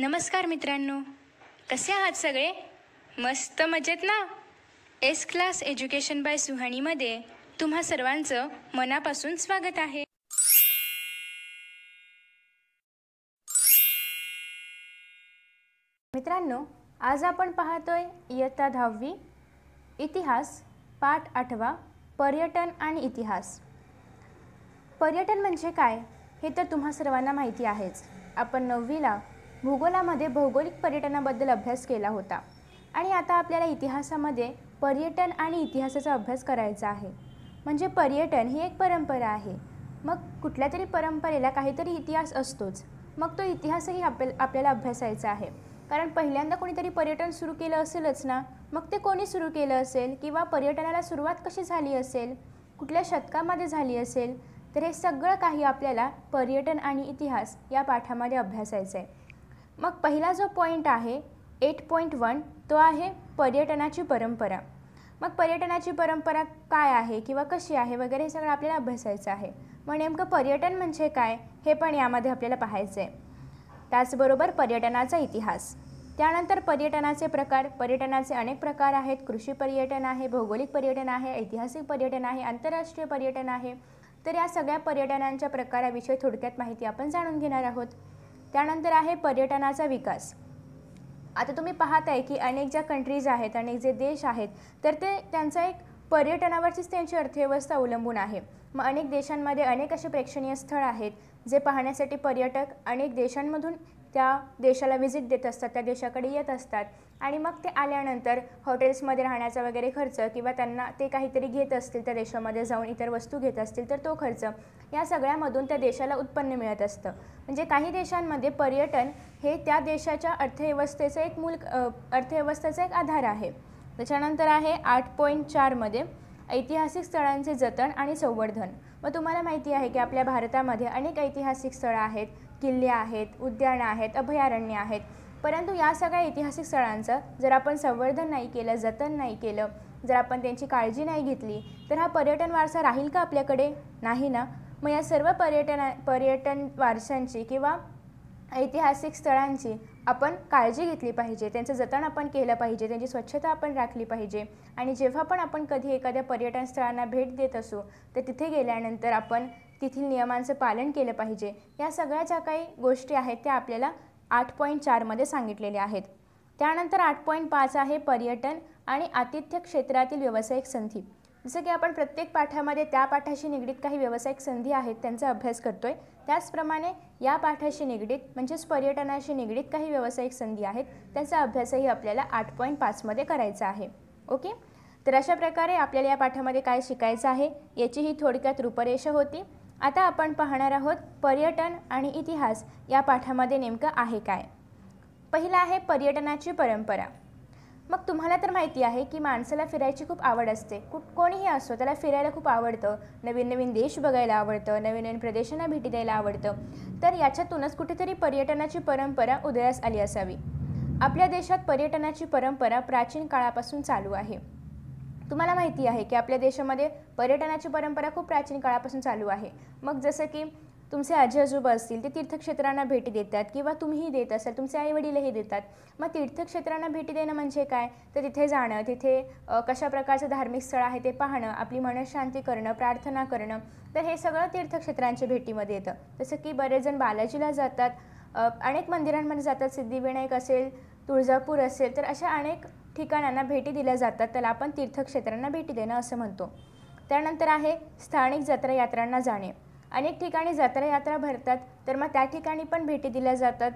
नमस्कार मित्रांनो, कसे आहात सगळे? मस्त मजेत ना? एस क्लास एज्युकेशन बाय सुहानीमध्ये तुम्हा सर्वांचं मनापासून स्वागत आहे. मित्रांनो, आज आपण पाहतोय इयत्ता 10वी इतिहास पाठ 8 पर्यटन आणि इतिहास. पर्यटन म्हणजे काय हे तर तुम्हा सर्वांना माहिती आहेच. आपण 9वीला भूगोलामध्ये भौगोलिक पर्यटनाबद्दल अभ्यास केला होता आणि आता आपल्याला इतिहासामध्ये पर्यटन आणि इतिहासाचा अभ्यास करायचा आहे. म्हणजे पर्यटन ही एक परंपरा आहे. मग कुठल्या तरी परंपरेला काहीतरी इतिहास असतोच. मग तो इतिहासही आपल्याला अभ्यासायचा आहे. कारण पहिल्यांदा कोणीतरी पर्यटन सुरू केलं असेलच ना. मग ते कोणी सुरू केलं असेल किंवा पर्यटनाला सुरुवात कशी झाली असेल, कुठल्या शतकामध्ये झाली असेल, तर हे सगळं काही आपल्याला पर्यटन आणि इतिहास या पाठामध्ये अभ्यासायचं आहे. मग पहिला जो पॉईंट आहे 8.1 तो आहे पर्यटनाची परंपरा. मग पर्यटनाची परंपरा काय आहे किंवा कशी आहे वगैरे हे सगळं आपल्याला अभ्यासायचं आहे. मग नेमकं पर्यटन म्हणजे काय हे पण यामध्ये आपल्याला पाहायचं आहे. त्याचबरोबर पर्यटनाचा इतिहास. त्यानंतर पर्यटनाचे प्रकार. पर्यटनाचे अनेक प्रकार आहेत. कृषी पर्यटन आहे, भौगोलिक पर्यटन आहे, ऐतिहासिक पर्यटन आहे, आंतरराष्ट्रीय पर्यटन आहे. तर या सगळ्या पर्यटनांच्या प्रकाराविषयी थोडक्यात माहिती आपण जाणून घेणार आहोत. त्यानंतर आहे पर्यटनाचा विकास. आता तुम्ही पाहताय की अनेक ज्या कंट्रीज आहेत, अनेक जे देश आहेत, तर ते त्यांचा एक पर्यटनावरचीच त्यांची अर्थव्यवस्था अवलंबून आहे. मग अनेक देशांमध्ये अनेक असे प्रेक्षणीय स्थळ आहेत जे पाहण्यासाठी पर्यटक अनेक देशांमधून त्या देशाला व्हिजिट देत असतात, त्या देशाकडे येत असतात. आणि मग ते आल्यानंतर हॉटेल्समध्ये राहण्याचा वगैरे खर्च किंवा त्यांना ते काहीतरी घेत असतील, त्या देशामध्ये जाऊन इतर वस्तू घेत असतील तर तो खर्च, या सगळ्यामधून त्या देशाला उत्पन्न मिळत असतं. म्हणजे काही देशांमध्ये पर्यटन हे त्या देशाच्या अर्थव्यवस्थेचं एक अर्थव्यवस्थेचा एक आधार आहे. त्याच्यानंतर आहे 8.4 मध्ये ऐतिहासिक स्थळांचे जतन आणि संवर्धन. मग तुम्हाला माहिती आहे की आपल्या भारतामध्ये अनेक ऐतिहासिक स्थळं आहेत, किल्ले आहेत, उद्यानं आहेत, अभयारण्य आहेत. परंतु या सगळ्या ऐतिहासिक स्थळांचं जर आपण संवर्धन नाही केलं, जतन नाही केलं, जर आपण त्यांची काळजी नाही घेतली तर हा पर्यटन वारसा राहील का आपल्याकडे? नाही ना. मग या सर्व पर्यटन वारशांची किंवा ऐतिहासिक स्थळांची आपण काळजी घेतली पाहिजे, त्यांचं जतन आपण केलं पाहिजे, त्यांची स्वच्छता आपण राखली पाहिजे. आणि जेव्हा पण आपण कधी एखाद्या पर्यटन स्थळांना भेट देत असू तर तिथे गेल्यानंतर आपण तेथील नियमांचं पालन केलं पाहिजे. या सगळ्या ज्या काही गोष्टी आहेत त्या आपल्याला 8.4 मध्ये सांगितलेल्या आहेत. त्यानंतर 8.5 आहे पर्यटन आणि आतिथ्य क्षेत्रातील व्यावसायिक संधी. जसं की आपण प्रत्येक पाठामध्ये त्या पाठाशी निगडीत काही व्यावसायिक संधी आहेत त्यांचा अभ्यास करतोय, त्याचप्रमाणे या पाठाशी निगडीत म्हणजेच पर्यटनाशी निगडीत काही व्यावसायिक संधी आहेत त्यांचा अभ्यासही आपल्याला 8.5 मध्ये करायचा आहे. ओके. तर अशा प्रकारे आपल्याला या पाठामध्ये काय शिकायचं आहे याची ही थोडक्यात रूपरेषा होती. आता आपण पाहणार आहोत पर्यटन आणि इतिहास या पाठामध्ये नेमकं आहे काय. पहिला आहे पर्यटनाची परंपरा. मग तुम्हाला तर माहिती आहे की माणसाला फिरायची खूप आवड असते. कोणीही असो त्याला फिरायला खूप आवडतं, नवीन नवीन देश बघायला आवडतं, नवीन नवीन प्रदेशांना भेटी द्यायला आवडतं. तर याच्यातूनच कुठेतरी पर्यटनाची परंपरा उदयास आली असावी. आपल्या देशात पर्यटनाची परंपरा प्राचीन काळापासून चालू आहे. तुम्हाला माहिती आहे की आपल्या देशामध्ये पर्यटनाची परंपरा खूप प्राचीन काळापासून चालू आहे. मग जसं की तुमचे आजी आजोबा असतील ते तीर्थक्षेत्रांना भेटी देतात किंवा तुम्हीही देत असाल, तुमचे आईवडीलही देतात. मग तीर्थक्षेत्रांना भेटी देणं म्हणजे काय, तर तिथे जाणं, तिथे कशा प्रकारचं धार्मिक स्थळ आहे ते पाहणं, आपली मनःशांती करणं, प्रार्थना करणं. तर हे सगळं तीर्थक्षेत्रांच्या भेटीमध्ये येतं. जसं की बरेच जण बालाजीला जातात, अनेक मंदिरांमध्ये जातात, सिद्धिविनायक असेल, तुळजापूर असेल, तर अशा अनेक ठिकाणांना भेटी दिल्या जातात. त्याला आपण तीर्थक्षेत्रांना भेटी देणं असं म्हणतो. त्यानंतर आहे स्थानिक जत्रा यात्रांना जाणे. अनेक ठिकाणी जत्रा यात्रा भरतात, तर मग त्या ठिकाणी पण भेटी दिल्या जातात.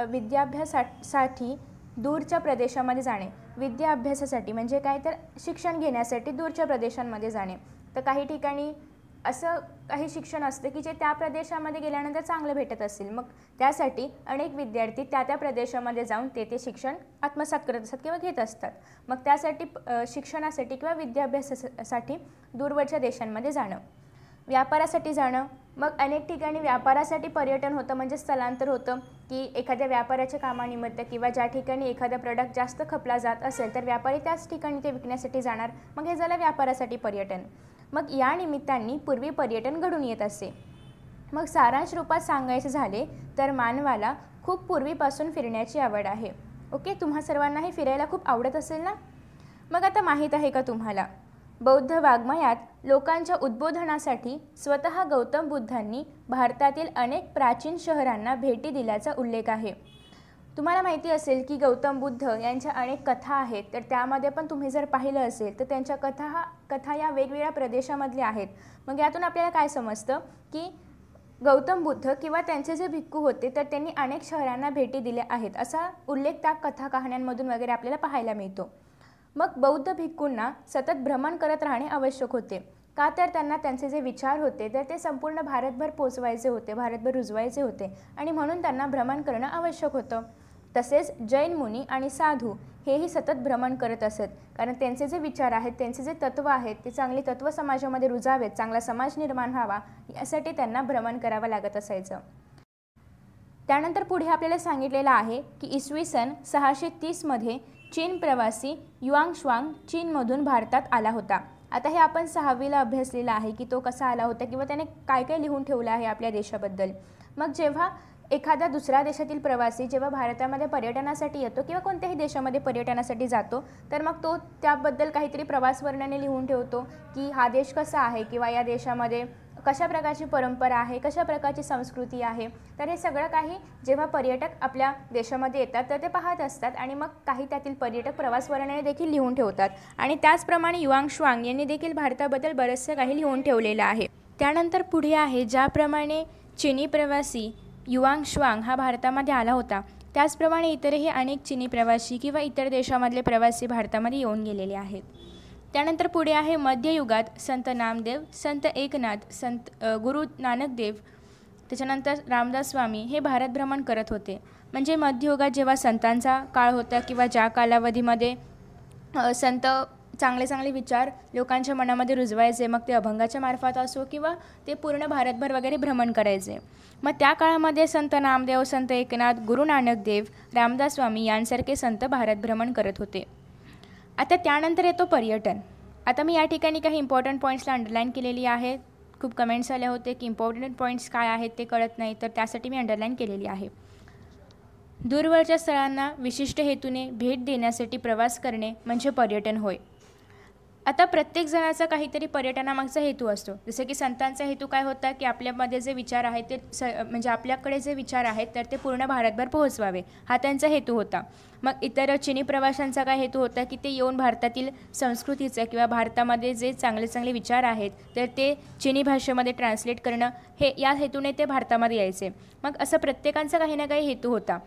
विद्याभ्यासासाठी दूरच्या प्रदेशामध्ये जाणे. विद्या अभ्यासासाठी म्हणजे काय, तर शिक्षण घेण्यासाठी दूरच्या प्रदेशांमध्ये जाणे. तर काही ठिकाणी असं काही शिक्षण असतं की जे त्या प्रदेशामध्ये गेल्यानंतर चांगलं भेटत असेल, मग त्यासाठी अनेक विद्यार्थी त्या प्रदेशामध्ये जाऊन ते शिक्षण आत्मसात करत असतात किंवा घेत असतात. मग त्यासाठी शिक्षणासाठी किंवा विद्याभ्यासासाठी दूरवरच्या देशांमध्ये जाणं. व्यापारासाठी जाणं. मग अनेक ठिकाणी व्यापारासाठी पर्यटन होतं, म्हणजे स्थलांतर होतं की एखाद्या व्यापाराच्या कामानिमित्त किंवा ज्या ठिकाणी एखादा प्रोडक्ट जास्त खपला जात असेल तर व्यापारी त्याच ठिकाणी ते विकण्यासाठी जाणार. मग हे झालं व्यापारासाठी पर्यटन. मग या निमित्तांनी पूर्वी पर्यटन घडून येत असे. मग सारांश रूपात सांगायचे झाले तर मानवाला खूप पूर्वीपासून फिरण्याची आवड आहे. ओके, तुम्हा सर्वांनाही फिरायला खूप आवडत असेल ना. मग आता माहीत आहे का तुम्हाला, बौद्ध वाङ्मयात लोकांच्या उद्बोधनासाठी स्वतः गौतम बुद्धांनी भारतातील अनेक प्राचीन शहरांना भेटी दिल्याचा उल्लेख आहे. तुम्हाला माहिती असेल की गौतम बुद्ध यांच्या अनेक कथा आहेत, तर त्यामध्ये पण तुम्ही जर पाहिलं असेल तर त्यांच्या कथा या वेगवेगळ्या प्रदेशामधल्या आहेत. मग यातून आपल्याला काय समजतं की गौतम बुद्ध किंवा त्यांचे जे भिक्खू होते तर त्यांनी अनेक शहरांना भेटी दिल्या आहेत, असा उल्लेख त्या कथा कहाण्यांमधून वगैरे आपल्याला पाहायला मिळतो. मग बौद्ध भिक्खूंना सतत भ्रमण करत राहणे आवश्यक होते. का तर त्यांना त्यांचे जे विचार होते तर ते संपूर्ण भारतभर पोचवायचे होते, भारतभर रुजवायचे होते, आणि म्हणून त्यांना भ्रमण करणं आवश्यक होतं. तसेच जैन मुनी आणि साधू हेही सतत भ्रमण करत असत, कारण त्यांचे जे विचार आहेत, त्यांचे जे तत्त्व आहेत ते चांगली तत्त्व समाजामध्ये रुजावेत, चांगला समाज निर्माण व्हावा, यासाठी त्यांना भ्रमण करावं लागत असायचं. त्यानंतर पुढे आपल्याला सांगितलेलं आहे की इसवी सन 630मध्ये चीन प्रवासी युआंग श्वांग चीनमधून भारतात आला होता. आता हे आपण 6वीला अभ्यासलेलं आहे की तो कसा आला होता किंवा त्याने काय काय लिहून ठेवलं आहे आपल्या देशाबद्दल. मग जेव्हा एखादा दुसऱ्या देशातील प्रवासी जेव्हा भारतामध्ये पर्यटनासाठी येतो किंवा कोणत्याही देशामध्ये पर्यटनासाठी जातो, तर मग तो त्याबद्दल काहीतरी प्रवास वर्णने लिहून ठेवतो की हा देश कसा आहे किंवा या देशामध्ये कशा प्रकारची परंपरा आहे, कशा प्रकारची संस्कृती आहे. तर हे सगळं काही जेव्हा पर्यटक आपल्या देशामध्ये येतात तर ते पाहत असतात, आणि मग काही त्यातील पर्यटक प्रवास वर्णने देखील लिहून ठेवतात. आणि त्याचप्रमाणे युआंग श्वांग यांनी देखील भारताबद्दल बरेचसे काही लिहून ठेवलेलं आहे. त्यानंतर पुढे आहे, ज्याप्रमाणे चिनी प्रवासी युआंग श्वांग हा भारतामध्ये आला होता, त्याचप्रमाणे इतरही अनेक चिनी प्रवासी किंवा इतर देशामधले प्रवासी भारतामध्ये येऊन गेलेले आहेत. त्यानंतर पुढे आहे, मध्ययुगात संत नामदेव, संत एकनाथ, संत गुरु नानक देव, त्याच्यानंतर रामदास स्वामी हे भारत भ्रमण करत होते. म्हणजे मध्ययुगात जेव्हा संतांचा काळ होता किंवा ज्या कालावधीमध्ये संत चांगले चांगले विचार लोकांच्या मनामध्ये रुजवायचे, मग ते अभंगाच्या मार्फत असो किंवा ते पूर्ण भारतभर वगैरे भ्रमण करायचे. मग त्या काळामध्ये संत नामदेव, संत एकनाथ, गुरु नानक देव, रामदास स्वामी यांसारखे संत भारत भ्रमण करत होते. आता त्यानंतर येतो पर्यटन. आता मी या ठिकाणी काही इम्पॉर्टंट पॉईंट्सला अंडरलाईन केलेली आहे. खूप कमेंट्स आले होते की इम्पॉर्टंट पॉईंट्स काय आहेत ते कळत नाही, तर त्यासाठी मी अंडरलाईन केलेली आहे. दूरवरच्या स्थळांना विशिष्ट हेतूने भेट देण्यासाठी प्रवास करणे म्हणजे पर्यटन होय. आता प्रत्येक जणाचा काहीतरी पर्यटनामागचा हेतू असतो. जसं की संतांचा हेतू काय होता की आपल्यामध्ये जे विचार आहेत ते म्हणजे आपल्याकडे जे विचार आहेत तर ते पूर्ण भारतभर पोहोचवावे, हा त्यांचा हेतू होता. मग इतर चिनी प्रवाशांचा काय हेतू होता की ते येऊन भारतातील संस्कृतीचं किंवा भारतामध्ये जे चांगले चांगले विचार आहेत तर ते चिनी भाषेमध्ये ट्रान्सलेट करणं, हे या हेतूने ते भारतामध्ये यायचे. मग असं प्रत्येकांचा काही ना काही हेतू होता.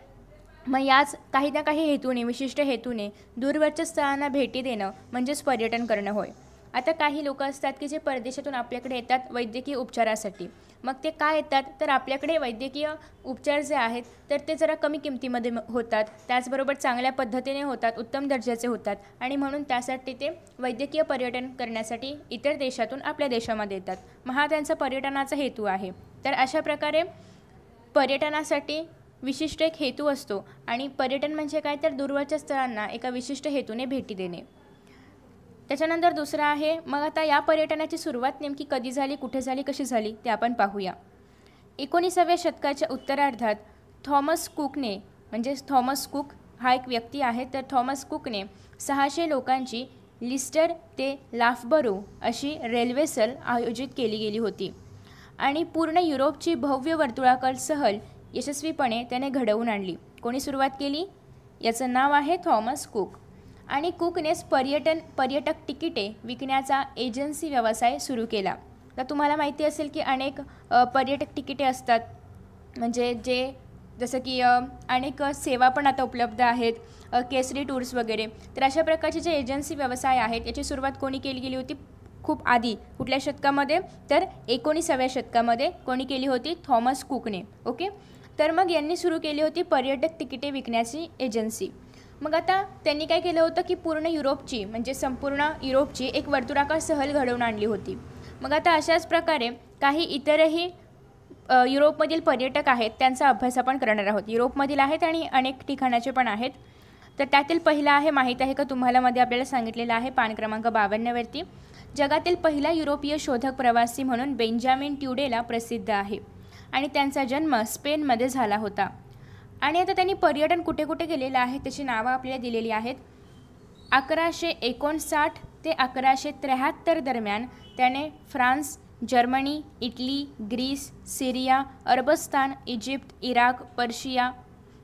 मग याच काही ना काही हेतूने, विशिष्ट हेतूने दूरवरच्या स्थळांना भेटी देणं म्हणजेच पर्यटन करणं होय. आता काही लोक असतात की जे परदेशातून आपल्याकडे येतात वैद्यकीय उपचारासाठी. मग ते काय येतात तर आपल्याकडे वैद्यकीय उपचार जे आहेत तर ते जरा कमी किमतीमध्ये होतात, त्याचबरोबर चांगल्या पद्धतीने होतात, उत्तम दर्जाचे होतात, आणि म्हणून त्यासाठी ते वैद्यकीय पर्यटन करण्यासाठी इतर देशातून आपल्या देशामध्ये येतात. मग हा त्यांचा पर्यटनाचा हेतू आहे. तर अशा प्रकारे पर्यटनासाठी विशिष्ट एक हेतू असतो, आणि पर्यटन म्हणजे काय तर दूरवरच्या स्थळांना एका विशिष्ट हेतूने भेटी देणे. त्याच्यानंतर दुसरं आहे, मग आता या पर्यटनाची सुरुवात नेमकी कधी झाली, कुठे झाली, कशी झाली ते आपण पाहूया. 19व्या शतकाच्या उत्तरार्धात थॉमस कुकने, म्हणजे थॉमस कुक हा एक व्यक्ती आहे, तर थॉमस कुकने 600 लोकांची लिस्टर ते लाफबरो अशी रेल्वे सहल आयोजित केली गेली होती, आणि पूर्ण युरोपची भव्य वर्तुळाकार सहल यशस्वीपणे त्याने घडवून आणली. कोणी सुरुवात केली? याचं नाव आहे थॉमस कुक. आणि कुकनेच पर्यटक तिकिटे विकण्याचा एजन्सी व्यवसाय सुरू केला. तर तुम्हाला माहिती असेल की अनेक पर्यटक तिकिटे असतात, म्हणजे जे जसं की अनेक सेवा पण आता उपलब्ध आहेत, केसरी टूर्स वगैरे. तर अशा प्रकारचे जे एजन्सी व्यवसाय आहेत याची सुरुवात कोणी केली गेली होती खूप आधी? कुठल्या शतकामध्ये? तर 19व्या शतकामध्ये. कोणी केली होती? थॉमस कुकने. ओके, तर मग यांनी सुरू केली होती पर्यटक तिकिटे विकण्याची एजन्सी. मग आता त्यांनी काय केलं होतं की पूर्ण युरोपची, म्हणजे संपूर्ण युरोपची एक वर्तुळाकार सहल घडवून आणली होती. मग आता अशाच प्रकारे काही इतरही युरोपमधील पर्यटक आहेत, त्यांचा अभ्यास आपण करणार आहोत. युरोपमधील आहेत आणि अनेक ठिकाणाचे पण आहेत. तर त्यातील पहिला आहे, माहीत आहे का तुम्हाला, मध्ये आपल्याला सांगितलेलं आहे पान क्रमांक 52 जगातील पहिला युरोपीय शोधक प्रवासी म्हणून बेंजामिन ट्युडेला प्रसिद्ध आहे. आणि त्यांचा जन्म स्पेनमध्ये झाला होता. आणि आता त्यांनी पर्यटन कुठे कुठे केलेलं आहे त्याची नावं आपल्याला दिलेली आहेत. 1159 ते 1173 दरम्यान त्याने फ्रान्स, जर्मनी, इटली, ग्रीस, सिरिया, अरबस्तान, इजिप्त, इराक, पर्शिया,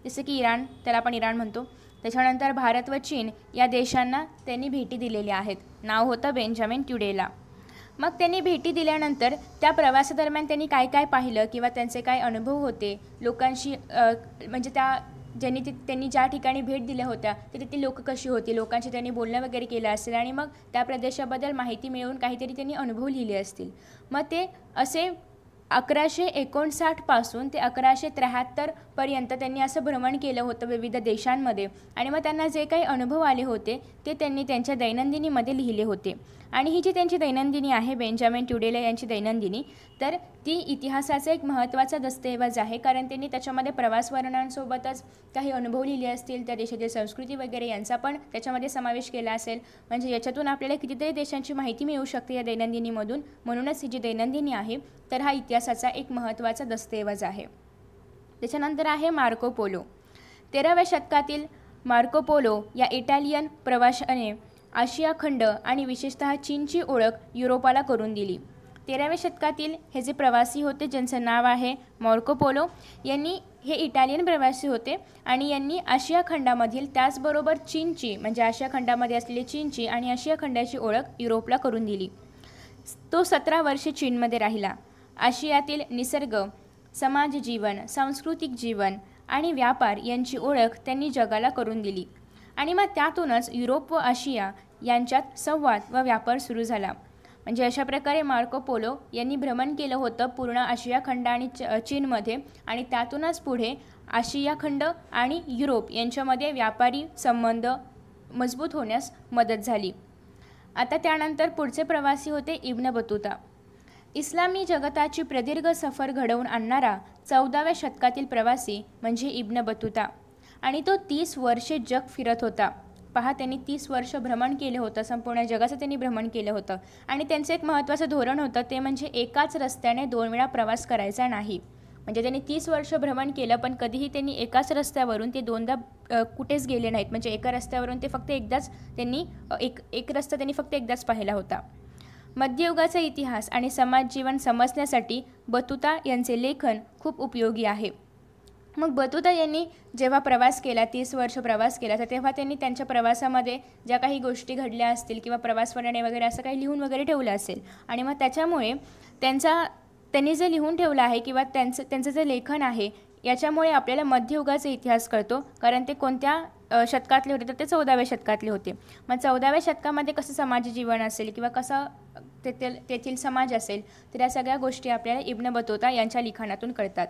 जसं की इराण, त्याला आपण इराण म्हणतो, त्याच्यानंतर भारत व चीन या देशांना त्यांनी भेटी दिलेल्या आहेत. नाव होतं बेंजामिन ट्युडेला. मग त्यांनी भेटी दिल्यानंतर त्या प्रवासादरम्यान त्यांनी काय काय पाहिलं किंवा त्यांचे काय अनुभव होते लोकांशी, म्हणजे त्यांनी ज्या ठिकाणी भेट दिल्या होत्या तिथे लोक कशी होती, लोकांशी त्यांनी बोलणं वगैरे केलं असेल आणि मग त्या प्रदेशाबद्दल माहिती मिळवून काहीतरी त्यांनी अनुभव लिहिले असतील. मग ते असे 1159 पासून ते 1173 पर्यंत त्यांनी असं भ्रमण केलं होतं विविध देशांमध्ये. आणि मग त्यांना जे काही अनुभव आले होते ते त्यांनी त्यांच्या दैनंदिनीमध्ये लिहिले होते. आणि ही जी त्यांची दैनंदिनी आहे बेंजामिन ट्युडेला यांची दैनंदिनी, तर ती इतिहासाचा एक महत्त्वाचा दस्तऐवज आहे. कारण त्यांनी त्याच्यामध्ये प्रवास वर्णनांसोबतच काही अनुभव लिहिले असतील, त्या देशातील संस्कृती वगैरे यांचा पण त्याच्यामध्ये समावेश केला असेल. म्हणजे याच्यातून आपल्याला कितीतरी देशांची माहिती मिळू शकते या दैनंदिनीमधून. म्हणूनच ही जी दैनंदिनी आहे तर हा इतिहासाचा एक महत्त्वाचा दस्तऐवज आहे. त्याच्यानंतर आहे मार्को पोलो. 13व्या शतकातील मार्को पोलो या इटालियन प्रवाशाने आशिया खंड आणि विशेषतः चीनची ओळख युरोपाला करून दिली. 13व्या शतकातील हे जे प्रवासी होते ज्यांचं नाव आहे मार्को पोलो, यांनी हे इटालियन प्रवासी होते आणि यांनी आशिया खंडामधील त्याचबरोबर चीनची, म्हणजे आशिया खंडामध्ये असलेली चीनची आणि आशिया खंडाची ओळख युरोपला करून दिली. तो 17 वर्षे चीनमध्ये राहिला. आशियातील निसर्ग, समाज जीवन, सांस्कृतिक जीवन आणि व्यापार यांची ओळख त्यांनी जगाला करून दिली. आणि मग त्यातूनच युरोप व आशिया यांच्यात संवाद व व्यापार सुरू झाला. म्हणजे अशा प्रकारे मार्को पोलो यांनी भ्रमण केलं होतं पूर्ण आशिया खंड आणि चीनमध्ये. आणि त्यातूनच पुढे आशिया खंड आणि युरोप यांच्यामध्ये व्यापारी संबंध मजबूत होण्यास मदत झाली. आता त्यानंतर पुढचे प्रवासी होते इब्न बतूता. इस्लामी जगताची प्रदीर्घ सफर घडवून आणणारा 14व्या शतकातील प्रवासी म्हणजे इब्न बतूता. आणि तो 30 वर्षे जग फिरत होता. पहा, त्यांनी 30 वर्ष भ्रमण केलं होतं, संपूर्ण जगाचं त्यांनी भ्रमण केलं होतं. आणि त्यांचं एक महत्त्वाचं धोरण होतं ते म्हणजे एकाच रस्त्याने 2 वेळा प्रवास करायचा नाही. म्हणजे त्यांनी 30 वर्ष भ्रमण केलं पण कधीही त्यांनी एकाच रस्त्यावरून ते दोनदा कुठेच गेले नाहीत. म्हणजे एका रस्त्यावरून ते फक्त एकदाच त्यांनी एक रस्ता त्यांनी फक्त एकदाच पाहिला होता. मध्ययुगाचा इतिहास आणि समाजजीवन समजण्यासाठी बतूता यांचे लेखन खूप उपयोगी आहे. मग बतूता यांनी जेव्हा प्रवास केला, 30 वर्ष प्रवास केला, तर तेव्हा त्यांनी त्यांच्या प्रवासामध्ये ज्या काही गोष्टी घडल्या असतील किंवा प्रवास वर्णने वगैरे असं काही लिहून वगैरे ठेवलं असेल. आणि मग त्याच्यामुळे त्यांनी जे लिहून ठेवलं आहे किंवा त्यांचं जे लेखन आहे याच्यामुळे आपल्याला मध्ययुगाचा इतिहास कळतो. कारण ते कोणत्या शतकातले होते तर ते 14व्या शतकातले होते. मग 14व्या शतकामध्ये कसं समाजजीवन असेल किंवा कसं तेथील समाज असेल, तर या सगळ्या गोष्टी आपल्याला इब्न बतूता यांच्या लिखाणातून कळतात.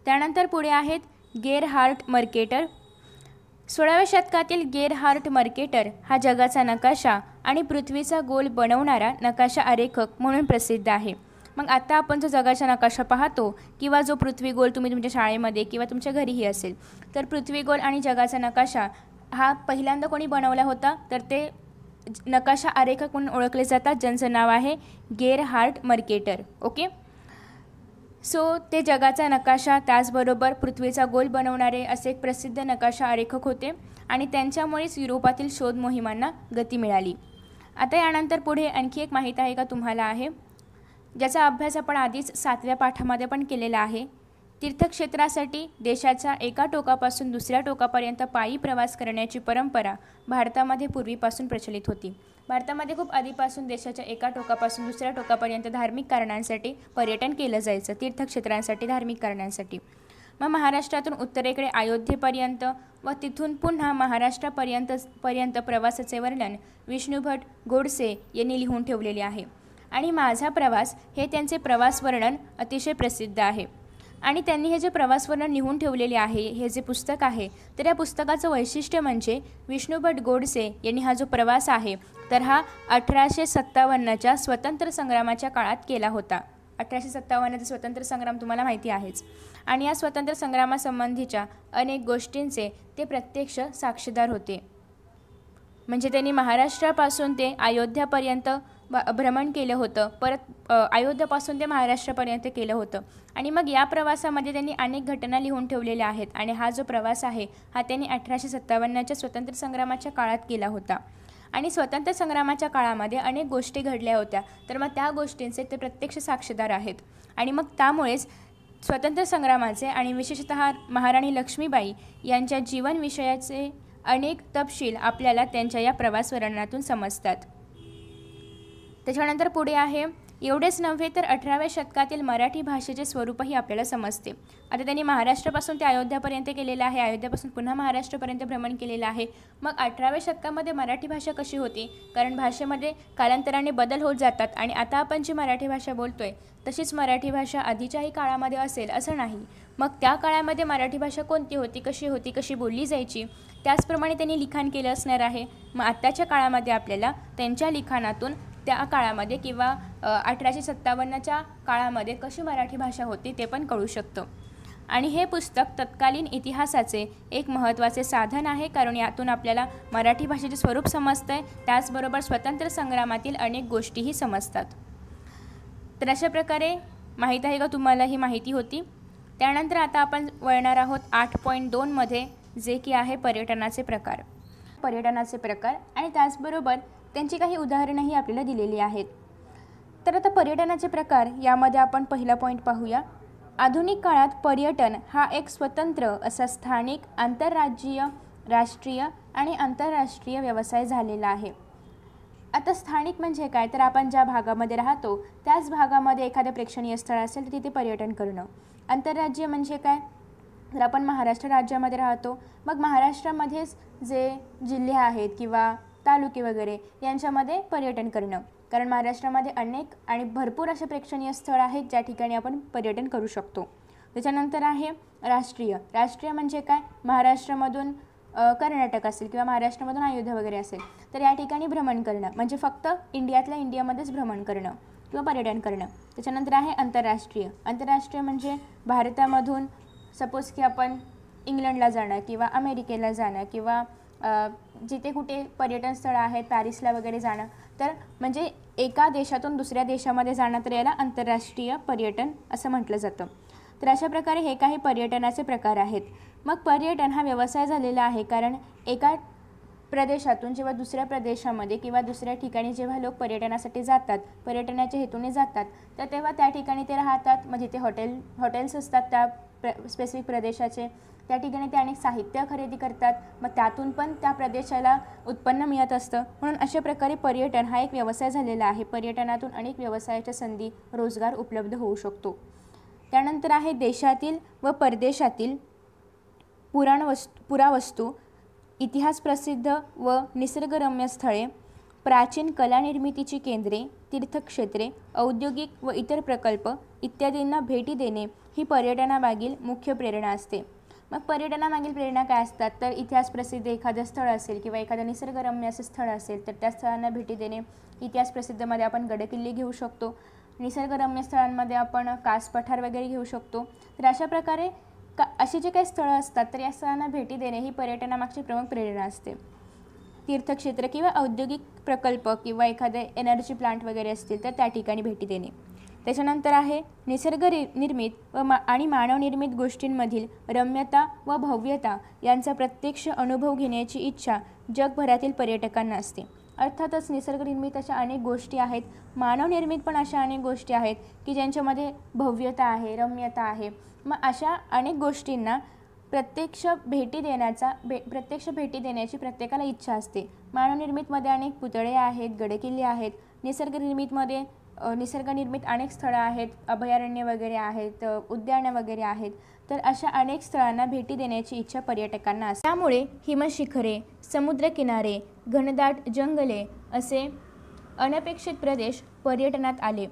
त्यानंतर पुढे आहेत गेरहार्ड मर्केटर. 16व्या शतकातील गेरहार्ड मर्केटर हा जगाचा नकाशा आणि पृथ्वीचा गोल बनवणारा नकाशा आरेखक म्हणून प्रसिद्ध आहे. मग आता आपण जो जगाचा नकाशा पाहतो किंवा जो पृथ्वी गोल तुम्ही तुमच्या शाळेमध्ये किंवा तुमच्या घरीही असेल, तर पृथ्वी गोल आणि जगाचा नकाशा हा पहिल्यांदा कोणी बनवला होता तर ते नकाशा आरेखक म्हणून ओळखले जातात, ज्यांचं नाव आहे गेरहार्ड मर्केटर. ओके, सो ते जगाचा नकाशा त्याचबरोबर पृथ्वीचा गोल बनवणारे असे एक प्रसिद्ध नकाशा आरेखक होते आणि त्यांच्यामुळेच युरोपातील शोध मोहिमांना गती मिळाली. आता यानंतर पुढे आणखी एक माहिती आहे का तुम्हाला आहे, ज्याचा अभ्यास आपण आधीच 7व्या पाठामध्ये पण केलेला आहे. तीर्थक्षेत्रासाठी देशाच्या एका टोकापासून दुसऱ्या टोकापर्यंत पायी प्रवास करण्याची परंपरा भारतामध्ये पूर्वीपासून प्रचलित होती. भारतामध्ये खूप आधीपासून देशाच्या एका टोकापासून दुसऱ्या टोकापर्यंत धार्मिक कारणांसाठी पर्यटन केलं जायचं, तीर्थक्षेत्रांसाठी, धार्मिक कारणांसाठी. मग महाराष्ट्रातून उत्तरेकडे अयोध्येपर्यंत व तिथून पुन्हा महाराष्ट्रापर्यंत प्रवासाचे वर्णन विष्णुभट गोडसे यांनी लिहून ठेवलेले आहे. आणि माझा प्रवास हे त्यांचे प्रवास वर्णन अतिशय प्रसिद्ध आहे. आणि त्यांनी हे जे प्रवास वर्णन लिहून ठेवलेले आहे, हे जे पुस्तक आहे, तर या पुस्तकाचं वैशिष्ट्य म्हणजे विष्णुभट गोडसे यांनी हा जो प्रवास आहे तर हा 1857च्या स्वतंत्र संग्रामाच्या काळात केला होता. 1857चा स्वतंत्र संग्राम तुम्हाला माहिती आहेच. आणि या स्वतंत्र संग्रामासंबंधीच्या अनेक गोष्टींचे ते प्रत्यक्ष साक्षीदार होते. म्हणजे त्यांनी महाराष्ट्रापासून ते अयोध्यापर्यंत भ्रमण केलं होतं. परत अयोध्यापासून ते महाराष्ट्रापर्यंत केलं होतं. आणि मग या प्रवासामध्ये त्यांनी अनेक घटना लिहून ठेवलेल्या आहेत. आणि हा जो प्रवास आहे हा त्यांनी 1857च्या स्वतंत्र संग्रामाच्या काळात केला होता. आणि स्वतंत्र संग्रामाच्या काळामध्ये अनेक गोष्टी घडल्या होत्या. तर मग त्या गोष्टींचे ते प्रत्यक्ष साक्षीदार आहेत. आणि मग त्यामुळेच स्वतंत्र संग्रामाचे आणि विशेषतः महाराणी लक्ष्मीबाई यांच्या जीवनविषयाचे अनेक तपशील आपल्याला त्यांच्या या प्रवास वर्णनातून समजतात. त्याच्यानंतर पुढे आहे, एवढेच नव्हे तर 18व्या शतकातील मराठी भाषेचे स्वरूपही आपल्याला समजते. आता त्यांनी महाराष्ट्रापासून ते अयोध्यापर्यंत केलेलं आहे, अयोध्यापासून पुन्हा महाराष्ट्रापर्यंत भ्रमण केलेलं आहे. मग 18व्या शतकामध्ये मराठी भाषा कशी होती, कारण भाषेमध्ये कालांतराने बदल होत जातात. आणि आता आपण जी मराठी भाषा बोलतोय तशीच मराठी भाषा आधीच्याही काळामध्ये असेल असं नाही. मग त्या काळामध्ये मराठी भाषा कोणती होती, कशी बोलली जायची, त्याचप्रमाणे त्यांनी लिखाण केलं असणार आहे. मग आत्ताच्या काळामध्ये आपल्याला त्यांच्या लिखाणातून त्या काळामध्ये किंवा 1857च्या काळामध्ये कशी मराठी भाषा होती ते पण कळू शकतं. आणि हे पुस्तक तत्कालीन इतिहासाचे एक महत्त्वाचे साधन आहे, कारण यातून आपल्याला मराठी भाषेचे स्वरूप समजतंय, त्याचबरोबर स्वतंत्र संग्रामातील अनेक गोष्टीही समजतात. तर अशा प्रकारे माहीत आहे का तुम्हाला ही माहिती होती. त्यानंतर आता आपण वळणार आहोत 8.2मध्ये, जे की आहे पर्यटनाचे प्रकार. पर्यटनाचे प्रकार आणि त्याचबरोबर त्यांची काही उदाहरणंही आपल्याला दिलेली आहेत. तर आता पर्यटनाचे प्रकार यामध्ये आपण पहिला पॉईंट पाहूया. आधुनिक काळात पर्यटन हा एक स्वतंत्र असा स्थानिक, आंतरराज्यीय, राष्ट्रीय आणि आंतरराष्ट्रीय व्यवसाय झालेला आहे. आता स्थानिक म्हणजे काय, तर आपण ज्या भागामध्ये राहतो त्याच भागामध्ये एखादं प्रेक्षणीय स्थळ असेल तर तिथे पर्यटन करणं. आंतरराज्यीय म्हणजे काय, तर आपण महाराष्ट्र राज्यामध्ये राहतो, मग महाराष्ट्रामध्येच जे जिल्हे आहेत किंवा तालुके वगैरे यांच्यामध्ये पर्यटन करणं, कारण महाराष्ट्रामध्ये अनेक आणि भरपूर असे प्रेक्षणीय स्थळ आहेत ज्या ठिकाणी आपण पर्यटन करू शकतो. त्याच्यानंतर आहे राष्ट्रीय. राष्ट्रीय म्हणजे काय, महाराष्ट्रामधून कर्नाटक असेल किंवा महाराष्ट्रामधून अयोध्या वगैरे असेल तर या ठिकाणी भ्रमण करणं, म्हणजे फक्त इंडियामध्येच भ्रमण करणं किंवा पर्यटन करणं. त्याच्यानंतर आहे आंतरराष्ट्रीय. आंतरराष्ट्रीय म्हणजे भारतामधून सपोज की आपण इंग्लंडला जाणं किंवा अमेरिकेला जाणं किंवा जिथे कुठे पर्यटन स्थळं आहेत पॅरिसला वगैरे जाणं, तर म्हणजे एका देशातून दुसऱ्या देशामध्ये जाणं, तर याला आंतरराष्ट्रीय पर्यटन असं म्हटलं जातं. तर अशा प्रकारे हे काही पर्यटनाचे प्रकार आहेत. मग पर्यटन हा व्यवसाय झालेला आहे, कारण एका प्रदेशातून जेव्हा दुसऱ्या प्रदेशामध्ये किंवा दुसऱ्या ठिकाणी जेव्हा लोक पर्यटनासाठी जातात, पर्यटनाच्या हेतूने जातात, तर तेव्हा त्या ठिकाणी ते राहतात. मग जिथे हॉटेल्स असतात त्या स्पेसिफिक प्रदेशाचे, त्या ठिकाणी ते अनेक साहित्य खरेदी करतात, मग त्यातून पण त्या प्रदेशाला उत्पन्न मिळत असतं. म्हणून अशा प्रकारे पर्यटन हा एक व्यवसाय झालेला आहे. पर्यटनातून अनेक व्यवसायाच्या संधी, रोजगार उपलब्ध होऊ शकतो. त्यानंतर आहे देशातील व परदेशातील पुरावस्तू, इतिहास प्रसिद्ध व निसर्गरम्य स्थळे, प्राचीन कला निर्मितीची केंद्रे, तीर्थक्षेत्रे, औद्योगिक व इतर प्रकल्प इत्यादींना भेटी देणे ही पर्यटनामागील मुख्य प्रेरणा असते. मग पर्यटनामागील प्रेरणा काय असतात, तर इतिहास प्रसिद्ध एखादं स्थळ असेल किंवा एखादं निसर्गरम्य असं स्थळ असेल तर त्या स्थळांना भेटी देणे. इतिहास प्रसिद्धमध्ये आपण गडकिल्ले घेऊ शकतो, निसर्गरम्य स्थळांमध्ये आपण कास पठार वगैरे घेऊ शकतो. तर अशा प्रकारे अशी जे काही स्थळं असतात तर या स्थळांना भेटी देणे ही पर्यटनामागची प्रमुख प्रेरणा असते. तीर्थक्षेत्र किंवा औद्योगिक प्रकल्प किंवा एखादे एनर्जी प्लांट वगैरे असतील तर त्या ठिकाणी भेटी देणे. त्याच्यानंतर आहे निसर्ग निर्मित आणि मानवनिर्मित गोष्टींमधील रम्यता व भव्यता यांचा प्रत्यक्ष अनुभव घेण्याची इच्छा जगभरातील पर्यटकांना असते. अर्थातच निसर्गनिर्मित अशा अनेक गोष्टी आहेत, मानवनिर्मित पण अशा अनेक गोष्टी आहेत की ज्यांच्यामध्ये भव्यता आहे, रम्यता आहे. मग अशा अनेक गोष्टींना प्रत्यक्ष भेटी देण्याची प्रत्येकाला इच्छा असते. मानवनिर्मितमध्ये अनेक पुतळे आहेत, गडकिल्ले आहेत. निसर्गनिर्मित अनेक स्थळं आहेत, अभयारण्य वगैरे आहेत, उद्यानं वगैरे आहेत. तर अशा अनेक स्थळांना भेटी देण्याची इच्छा पर्यटकांना असते. त्यामुळे हिमशिखरे, समुद्रकिनारे, घनदाट जंगले असे अनपेक्षित प्रदेश पर्यटनात आले.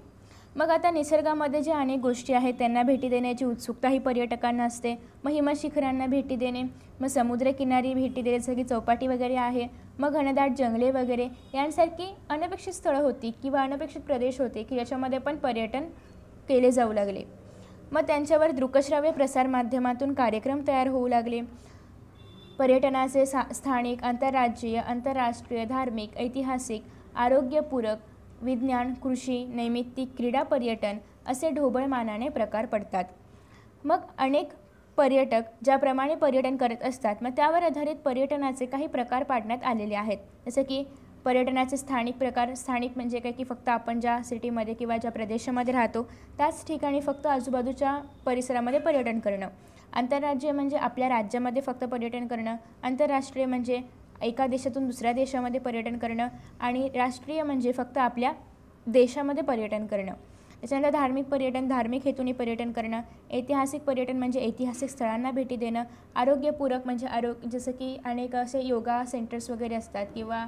मग आता निसर्गामध्ये जे अनेक गोष्टी आहेत त्यांना भेटी देण्याची उत्सुकता ही पर्यटकांना असते. मग हिमशिखरांना भेटी देणे, मग समुद्रकिनारी भेटी देणे, जसं की चौपाटी वगैरे आहे, मग घनदाट जंगले वगैरे यांसारखी अनपेक्षित स्थळं होती किंवा अनपेक्षित प्रदेश होते की ज्याच्यामध्ये पण पर्यटन केले जाऊ लागले. मग त्यांच्यावर दृकश्राव्य प्रसारमाध्यमातून कार्यक्रम तयार होऊ लागले. पर्यटनाचे स्थानिक, आंतरराज्यीय, आंतरराष्ट्रीय, धार्मिक, ऐतिहासिक, आरोग्यपूरक विज्ञान, कृषी, नैमित्तिक, क्रीडा पर्यटन असे ढोबळमानाने प्रकार पडतात. मग अनेक पर्यटक ज्याप्रमाणे पर्यटन करत असतात, मग त्यावर आधारित पर्यटनाचे काही प्रकार पाडण्यात आलेले आहेत. जसं की पर्यटनाचे स्थानिक प्रकार. स्थानिक म्हणजे काय की फक्त आपण ज्या सिटीमध्ये किंवा ज्या प्रदेशामध्ये राहतो त्याच ठिकाणी फक्त आजूबाजूच्या परिसरामध्ये पर्यटन करणं. आंतरराज्य म्हणजे आपल्या राज्यामध्ये फक्त पर्यटन करणं. आंतरराष्ट्रीय म्हणजे एका देशातून दुसऱ्या देशामध्ये पर्यटन करणं. आणि राष्ट्रीय म्हणजे फक्त आपल्या देशामध्ये पर्यटन करणं. त्याच्यानंतर धार्मिक पर्यटन, धार्मिक हेतूने पर्यटन करणं. ऐतिहासिक पर्यटन म्हणजे ऐतिहासिक स्थळांना भेटी देणं. आरोग्यपूरक म्हणजे जसं की अनेक असे योगा सेंटर्स वगैरे असतात किंवा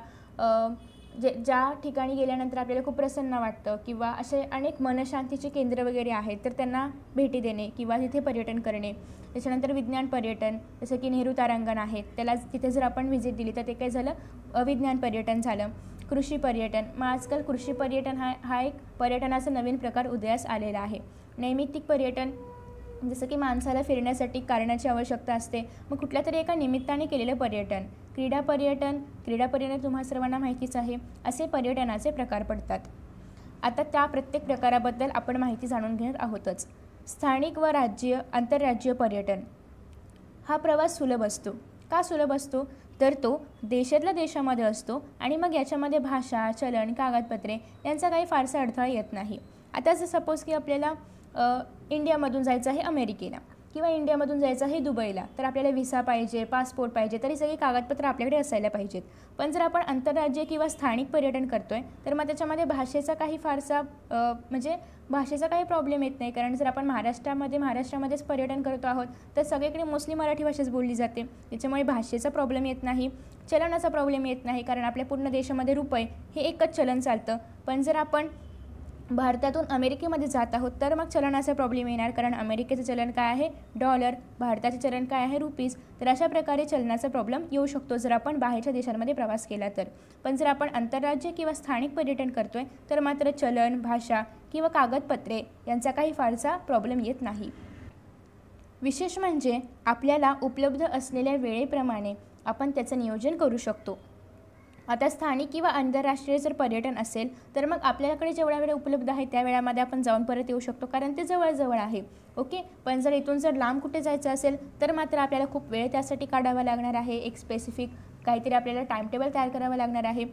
ज्या ठिकाणी गेल्यानंतर आपल्याला खूप प्रसन्न वाटतं किंवा असे अनेक मनशांतीचे केंद्र वगैरे आहेत तर त्यांना भेटी देणे किंवा तिथे पर्यटन करणे. त्याच्यानंतर विज्ञान पर्यटन, जसं की नेहरू तारांगण आहेत, त्याला तिथे जर आपण व्हिजिट दिली तर ते काय झालं, विज्ञान पर्यटन झालं. कृषी पर्यटन, मग आजकाल कृषी पर्यटन हा एक पर्यटनाचा नवीन प्रकार उदयास आलेला आहे. नैमित्तिक पर्यटन, जसं की माणसाला फिरण्यासाठी कारणाची आवश्यकता असते, मग कुठल्या तरी एका निमित्ताने केलेलं पर्यटन. क्रीडा पर्यटन तुम्हा सर्वांना माहितीच आहे. असे पर्यटनाचे प्रकार पडतात. आता त्या प्रत्येक प्रकाराबद्दल आपण माहिती जाणून घेणार आहोतच. स्थानिक व आंतरराज्यीय पर्यटन हा प्रवास सुलभ असतो. का सुलभ असतो तर तो देशातल्या देशामध्ये असतो आणि मग याच्यामध्ये भाषा, चलन, कागदपत्रे यांचा काही फारसा अडथळा येत नाही. आता जर सपोज की आपल्याला इंडियामधून जायचं आहे अमेरिकेला किंवा इंडियामधून जायचं आहे दुबईला, तर आपल्याला व्हिसा पाहिजे, पासपोर्ट पाहिजे, तरी सगळी कागदपत्र आपल्याकडे असायला पाहिजेत. पण जर आपण आंतरराज्य किंवा स्थानिक पर्यटन करतो आहे तर मग त्याच्यामध्ये भाषेचा काही फारसा भाषेचा काही प्रॉब्लेम येत नाही. कारण जर आपण महाराष्ट्रामध्येच पर्यटन करतो आहोत तर सगळीकडे मोस्टली मराठी भाषेच बोलली जाते. त्याच्यामुळे भाषेचा प्रॉब्लेम येत नाही, चलनाचा प्रॉब्लेम येत नाही, कारण आपल्या पूर्ण देशामध्ये रुपये हे एकच चलन चालतं. पण जर आपण भारतातून अमेरिकेमध्ये जात आहोत तर मग चलनाचा प्रॉब्लेम येणार, कारण अमेरिकेचं चलन काय आहे, डॉलर, भारताचे चलन काय आहे, रुपीज. तर अशा प्रकारे चलनाचा प्रॉब्लेम येऊ शकतो जर आपण बाहेरच्या देशांमध्ये प्रवास केला तर. पण जर आपण आंतरराज्य किंवा स्थानिक पर्यटन करतोय तर मात्र चलन, भाषा किंवा कागदपत्रे यांचा काही फारसा प्रॉब्लेम येत नाही. विशेष म्हणजे आपल्याला उपलब्ध असलेल्या वेळेप्रमाणे आपण त्याचं नियोजन करू शकतो. आता स्थानिक किंवा आंतरराष्ट्रीय जर पर्यटन असेल तर मग आपल्याकडे जेवढा वेळ उपलब्ध आहे त्या वेळामध्ये आपण जाऊन परत येऊ शकतो, कारण ते जवळ आहे. ओके. पण जर इथून जर लांब कुठे जायचं असेल तर मात्र आपल्याला खूप वेळ त्यासाठी काढावा लागणार आहे. एक स्पेसिफिक काहीतरी आपल्याला टाईम टेबल तयार करावं लागणार आहे.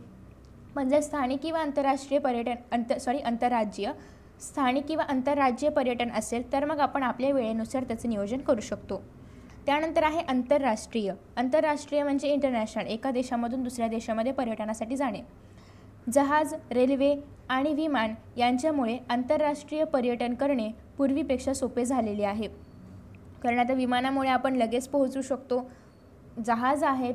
पण जर स्थानिक किंवा आंतरराज्यीय पर्यटन असेल तर मग आपण आपल्या वेळेनुसार त्याचं नियोजन करू शकतो. त्यानंतर आहे आंतरराष्ट्रीय म्हणजे इंटरनॅशनल, एका देशामधून दुसऱ्या देशामध्ये पर्यटनासाठी जाणे. जहाज, रेल्वे आणि विमान यांच्यामुळे आंतरराष्ट्रीय पर्यटन करणे पूर्वीपेक्षा सोपे झालेले आहे. कारण आता विमानामुळे आपण लगेच पोहोचू शकतो. जहाज आहे,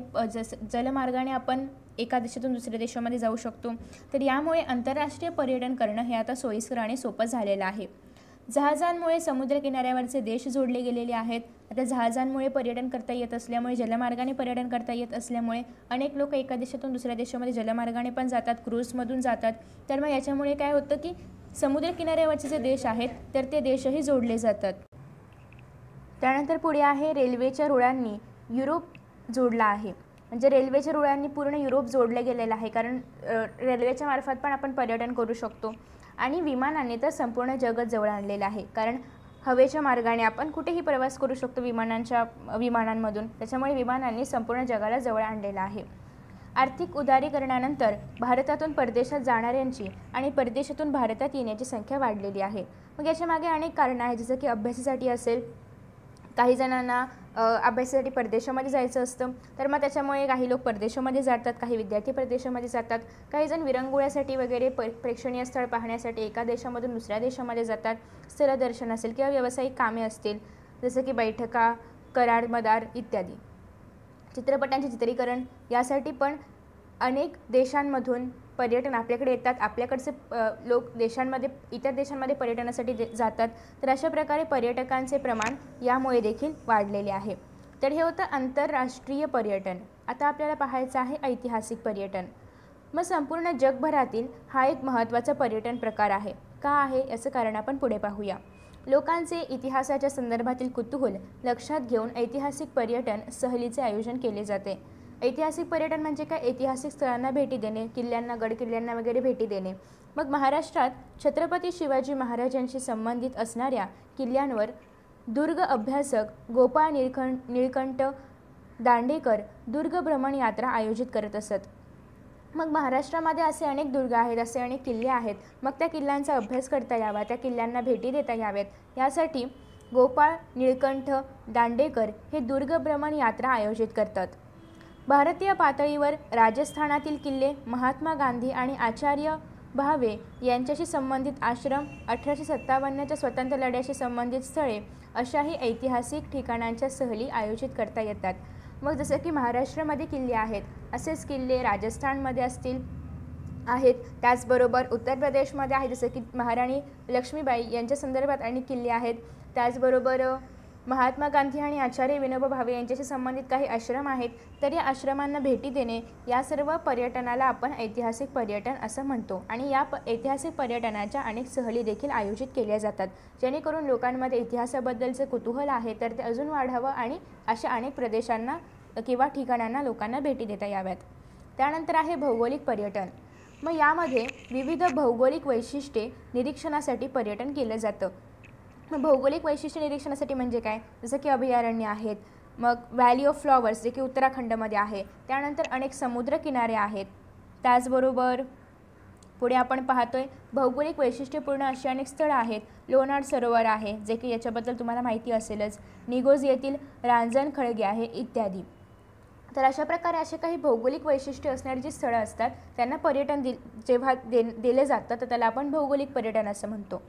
जलमार्गाने आपण एका देशातून दुसऱ्या देशामध्ये जाऊ शकतो. तर यामुळे आंतरराष्ट्रीय पर्यटन करणं हे आता सोयीस्कर आणि सोपं झालेलं आहे. जहाजांमुळे समुद्रकिनाऱ्यावरचे देश जोडले गेलेले आहेत. आता जहाजांमुळे पर्यटन करता येत असल्यामुळे, जलमार्गाने पर्यटन करता येत असल्यामुळे अनेक लोक एका देशातून दुसऱ्या देशामध्ये जलमार्गाने पण जातात, क्रूजमधून जातात. तर मग याच्यामुळे काय होतं की समुद्रकिनाऱ्यावरचे जे देश आहेत तर ते देशही जोडले जातात. त्यानंतर पुढे आहे रेल्वेच्या रुळांनी युरोप जोडला आहे. म्हणजे रेल्वेच्या रुळांनी पूर्ण युरोप जोडलं गेलेलं आहे, कारण रेल्वेच्या मार्फत पण आपण पर्यटन करू शकतो. आणि विमानाने तर संपूर्ण जगत जवळ आणलेलं आहे, कारण हवेच्या मार्गाने आपण कुठेही प्रवास करू शकतो विमानांमधून. त्याच्यामुळे विमानांनी संपूर्ण जगाला जवळ आणलेलं आहे. आर्थिक उदारीकरणानंतर भारतातून परदेशात जाणाऱ्यांची आणि परदेशातून भारतात येण्याची संख्या वाढलेली आहे. मग याच्यामागे अनेक कारणं आहेत, जसं की अभ्यासासाठी असेल, काही जणांना अभ्यासासाठी परदेशामध्ये जायचं असतं तर मग त्याच्यामुळे काही लोक परदेशामध्ये जातात, काही विद्यार्थी परदेशामध्ये जातात, काही जण विरंगुळ्यासाठी वगैरे प्रेक्षणीय स्थळ पाहण्यासाठी एका देशामधून दुसऱ्या देशामध्ये जातात. स्थलदर्शन असेल किंवा व्यावसायिक कामे असतील, जसं की बैठका, करार, मदार इत्यादी. चित्रपटांचे चित्रीकरण यासाठी पण अनेक देशांमधून पर्यटन आपल्याकडे येतात. आपल्याकडचे लोक इतर देशांमध्ये पर्यटनासाठी जातात. तर अशा प्रकारे पर्यटकांचे प्रमाण यामुळे देखील वाढलेले आहे. तर हे होतं आंतरराष्ट्रीय पर्यटन. आता आपल्याला पाहायचं आहे ऐतिहासिक पर्यटन. मग संपूर्ण जगभरातील हा एक महत्त्वाचा पर्यटन प्रकार आहे. का आहे याचं कारण आपण पुढे पाहूया. लोकांचे इतिहासाच्या संदर्भातील कुतूहल लक्षात घेऊन ऐतिहासिक पर्यटन सहलीचे आयोजन केले जाते. ऐतिहासिक पर्यटन म्हणजे काय? ऐतिहासिक स्थळांना भेटी देणे, किल्ल्यांना, गडकिल्ल्यांना वगैरे भेटी देणे. मग महाराष्ट्रात छत्रपती शिवाजी महाराजांशी संबंधित असणाऱ्या किल्ल्यांवर दुर्ग अभ्यासक गोपाळ निळकंठ दांडेकर दुर्ग भ्रमण यात्रा आयोजित करत असत. मग महाराष्ट्रामध्ये असे अनेक दुर्ग आहेत, असे अनेक किल्ले आहेत. मग त्या किल्ल्यांचा अभ्यास करता यावा, त्या किल्ल्यांना भेटी देता याव्यात, यासाठी गोपाळ निळकंठ दांडेकर हे दुर्ग भ्रमण यात्रा आयोजित करतात. भारतीय पातळीवर राजस्थानातील किल्ले, महात्मा गांधी आणि आचार्य भावे यांच्याशी संबंधित आश्रम, 1857च्या स्वतंत्र लढ्याशी संबंधित स्थळे अशाही ऐतिहासिक ठिकाणांच्या सहली आयोजित करता येतात. मग जसं की महाराष्ट्रामध्ये किल्ले आहेत, असेच किल्ले राजस्थानमध्ये आहेत. त्याचबरोबर उत्तर प्रदेशमध्ये आहे, जसं की महाराणी लक्ष्मीबाई यांच्या संदर्भात अनेक किल्ले आहेत. त्याचबरोबर महात्मा गांधी आणि आचार्य विनोबा भावे यांच्याशी संबंधित काही आश्रम आहेत. तर या आश्रमांना भेटी देणे, या सर्व पर्यटनाला आपण ऐतिहासिक पर्यटन असं म्हणतो. आणि या ऐतिहासिक पर्यटनाच्या अनेक सहली देखील आयोजित केल्या जातात, जेणेकरून लोकांमध्ये इतिहासाबद्दलचे कुतूहल आहे तर ते अजून वाढावं आणि अशा अनेक प्रदेशांना किंवा ठिकाणांना लोकांना भेटी देता याव्यात. त्यानंतर आहे भौगोलिक पर्यटन. मग यामध्ये विविध भौगोलिक वैशिष्ट्ये निरीक्षणासाठी पर्यटन केलं जातं. मग भौगोलिक वैशिष्ट्य निरीक्षणासाठी म्हणजे काय? जसं की अभयारण्य आहेत, मग व्हॅली ऑफ फ्लॉवर्स जे की उत्तराखंडमध्ये आहे, त्यानंतर अनेक समुद्रकिनारे आहेत. त्याचबरोबर पुढे आपण पाहतोय भौगोलिक वैशिष्ट्यपूर्ण अशी अनेक स्थळं आहेत. लोणार सरोवर आहे, जे की याच्याबद्दल तुम्हाला माहिती असेलच. निगोज येथील रांजण खळगे आहे इत्यादी. तर अशा प्रकारे असे काही भौगोलिक वैशिष्ट्य असणारी जी स्थळं असतात त्यांना पर्यटन जेव्हा दिलं जातं तर त्याला आपण भौगोलिक पर्यटन असं म्हणतो.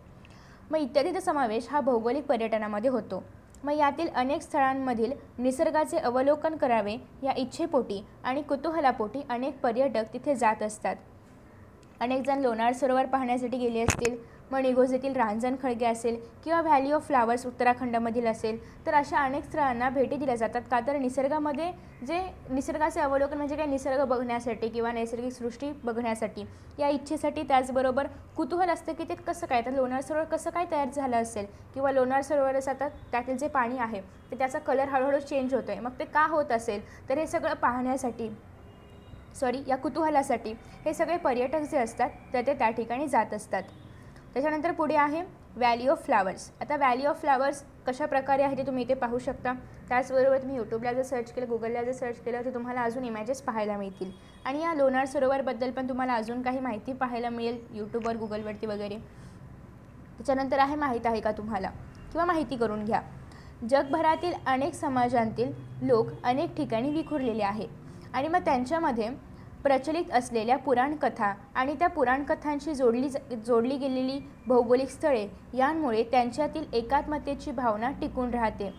मग इत्यादीचा समावेश हा भौगोलिक पर्यटनामध्ये होतो. मग यातील अनेक स्थळांमधील निसर्गाचे अवलोकन करावे या इच्छेपोटी आणि कुतूहलापोटी अनेक पर्यटक तिथे जात असतात. अनेक जण लोणार सरोवर पाहण्यासाठी गेले असतील, मग निगोज येथील रांजण खळगे असेल किंवा व्हॅली ऑफ फ्लावर्स उत्तराखंडमधील असेल, तर अशा अनेक स्थळांना भेटी दिल्या जातात. का तर निसर्गामध्ये जे निसर्गाचे अवलोकन म्हणजे काय, निसर्ग बघण्यासाठी किंवा नैसर्गिक सृष्टी बघण्यासाठी, या इच्छेसाठी. त्याचबरोबर कुतूहल असतं की ते कसं काय, तर लोणार सरोवर कसं काय तयार झालं असेल किंवा लोणार सरोवराचं आता त्यातील जे पाणी आहे ते त्याचा कलर हळूहळू चेंज होतो आहे, मग ते का होत असेल, तर हे सगळं पाहण्यासाठी या कुतूहलासाठी हे सगळे पर्यटक जे असतात तर ते त्या ठिकाणी जात असतात. त्याच्यानंतर पुढे आहे व्हॅली ऑफ फ्लावर्स. आता व्हॅली ऑफ फ्लावर्स कशा प्रकारे आहे ते तुम्ही इथे पाहू शकता. त्याचबरोबर तुम्ही यूट्यूबला जर सर्च केलं, गुगलला जर सर्च केलं तर तुम्हाला अजून इमेजेस पाहायला मिळतील. आणि या लोणार सरोवरबद्दल पण तुम्हाला अजून काही माहिती पाहायला मिळेल यूट्यूबवर, गुगलवरती वगैरे. त्याच्यानंतर आहे माहीत आहे का तुम्हाला, किंवा माहिती करून घ्या. जगभरातील अनेक समाजांतील लोक अनेक ठिकाणी विखुरलेले आहेत आणि मग त्यांच्यामध्ये प्रचलित असलेल्या पुराणकथा आणि त्या पुराणकथांशी जोडली गेलेली भौगोलिक स्थळे यांमुळे त्यांच्यातील एकात्मतेची भावना टिकून राहते.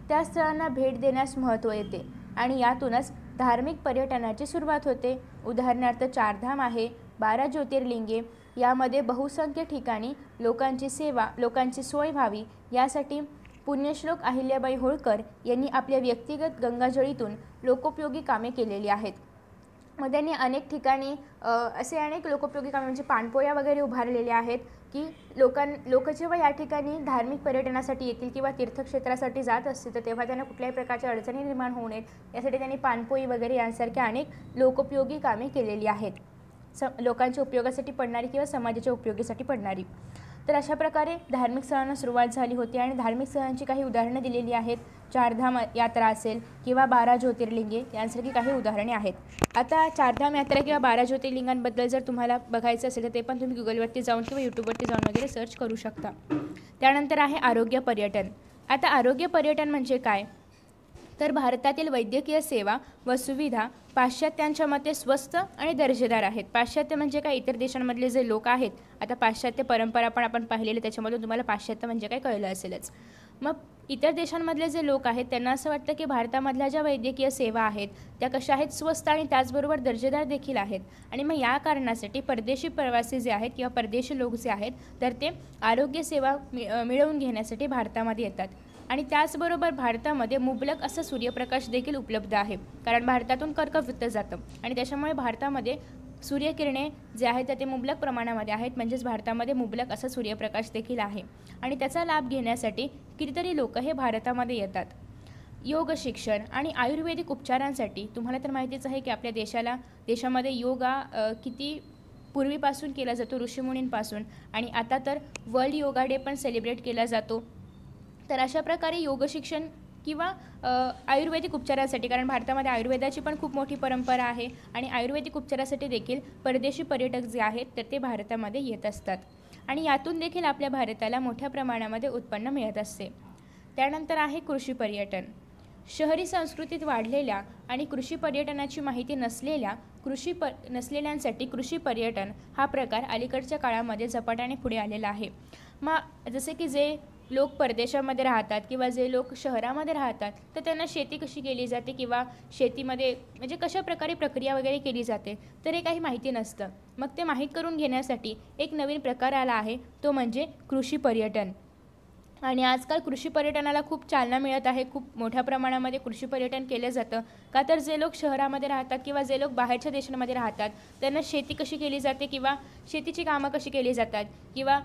त्या स्थळांना भेट देण्यास महत्त्व येते आणि यातूनच धार्मिक पर्यटनाची सुरुवात होते. उदाहरणार्थ चारधाम आहे, 12 ज्योतिर्लिंगे, यामध्ये बहुसंख्य ठिकाणी लोकांची सोय व्हावी यासाठी पुण्यश्लोक अहिल्याबाई होळकर यांनी आपल्या व्यक्तिगत गंगाजळीतून लोकोपयोगी कामे केलेली आहेत. मग त्यांनी अनेक ठिकाणी असे अनेक लोकोपयोगी कामे म्हणजे पाणपोया वगैरे उभारलेल्या आहेत की लोक जेव्हा या ठिकाणी धार्मिक पर्यटनासाठी येतील किंवा तीर्थक्षेत्रासाठी जात असतील तर तेव्हा त्यांना कुठल्याही प्रकारच्या अडचणी निर्माण होऊ नयेत यासाठी त्यांनी पाणपोई वगैरे यांसारख्या अनेक लोकोपयोगी कामे केलेली आहेत, लोकांच्या उपयोगासाठी पडणारी किंवा समाजाच्या उपयोगासाठी पडणारी. तर अशा प्रकारे धार्मिक स्थळांना सुरुवात झाली होती आणि धार्मिक स्थळांची काही उदाहरणं दिलेली आहेत. चारधाम यात्रा असेल किंवा 12 ज्योतिर्लिंगे यांसारखी काही उदाहरणे आहेत. आता चारधाम यात्रा किंवा 12 ज्योतिर्लिंगांबद्दल जर तुम्हाला बघायचं असेल तर ते पण तुम्ही गुगलवरती जाऊन किंवा यूट्यूबवरती जाऊन वगैरे सर्च करू शकता. त्यानंतर आहे आरोग्य पर्यटन. आता आरोग्य पर्यटन म्हणजे काय, तर भारतातील वैद्यकीय सेवा व सुविधा पाश्चात्यांच्या मते स्वस्त आणि दर्जेदार आहेत. पाश्चात्य म्हणजे काय, इतर देशांमधले जे लोक आहेत. आता पाश्चात्य परंपरा पण आपण पाहिलेली, त्याच्यामधून तुम्हाला पाश्चात्य म्हणजे काय कळलं असेलच. मग इतर देशांमधले जे लोक आहेत त्यांना असं वाटतं की भारतामधल्या ज्या वैद्यकीय सेवा आहेत त्या कशा आहेत, स्वस्त आणि त्याचबरोबर दर्जेदार देखील आहेत. आणि मग या कारणासाठी परदेशी प्रवासी जे आहेत किंवा परदेशी लोक जे आहेत तर ते आरोग्य सेवा मिळवून घेण्यासाठी भारतामध्ये येतात. आणि त्याचबरोबर भारतामध्ये मुबलक असं सूर्यप्रकाश देखील उपलब्ध आहे, कारण भारतातून कर्कवृत्त जातं आणि त्याच्यामुळे भारतामध्ये सूर्यकिरणे जे आहेत ते मुबलक प्रमाणामध्ये आहेत. म्हणजेच भारतामध्ये मुबलक असा सूर्यप्रकाश देखील आहे आणि त्याचा लाभ घेण्यासाठी कितीतरी लोक हे भारतामध्ये येतात. योग शिक्षण आणि आयुर्वेदिक उपचारांसाठी तुम्हाला तर माहितीच आहे की आपल्या देशामध्ये योगा किती पूर्वीपासून केला जातो ऋषीमुनींपासून, आणि आता तर वर्ल्ड योगा डे पण सेलिब्रेट केला जातो. तर अशा प्रकारे योग शिक्षण किंवा आयुर्वेदिक उपचारासाठी, कारण भारतामध्ये आयुर्वेदाची पण खूप मोठी परंपरा आहे आणि आयुर्वेदिक उपचारासाठी देखील परदेशी पर्यटक जे आहेत तर ते भारतामध्ये येत असतात आणि यातून देखील आपल्या भारताला मोठ्या प्रमाणामध्ये उत्पन्न मिळत असते. त्यानंतर आहे कृषी पर्यटन. शहरी संस्कृतीत वाढलेल्या आणि कृषी पर्यटनाची माहिती नसलेल्यांसाठी कृषी पर्यटन हा प्रकार अलीकडच्या काळामध्ये झपाट्याने पुढे आलेला आहे. मग जसे की जे लोक परदेशामध्ये राहतात किंवा जे लोक शहरामध्ये राहतात तर त्यांना शेती कशी केली जाते किंवा शेतीमध्ये म्हणजे कशा प्रकारे प्रक्रिया वगैरे केली जाते तर हे काही माहिती नसतं. मग ते माहीत करून घेण्यासाठी एक नवीन प्रकार आला आहे, तो म्हणजे कृषी पर्यटन. आणि आजकाल कृषी पर्यटनाला खूप चालना मिळत आहे. खूप मोठ्या प्रमाणामध्ये कृषी पर्यटन केलं जातं. का तर जे लोक शहरामध्ये राहतात किंवा जे लोक बाहेरच्या देशांमध्ये राहतात त्यांना शेती कशी केली जाते किंवा शेतीची कामं कशी केली जातात किंवा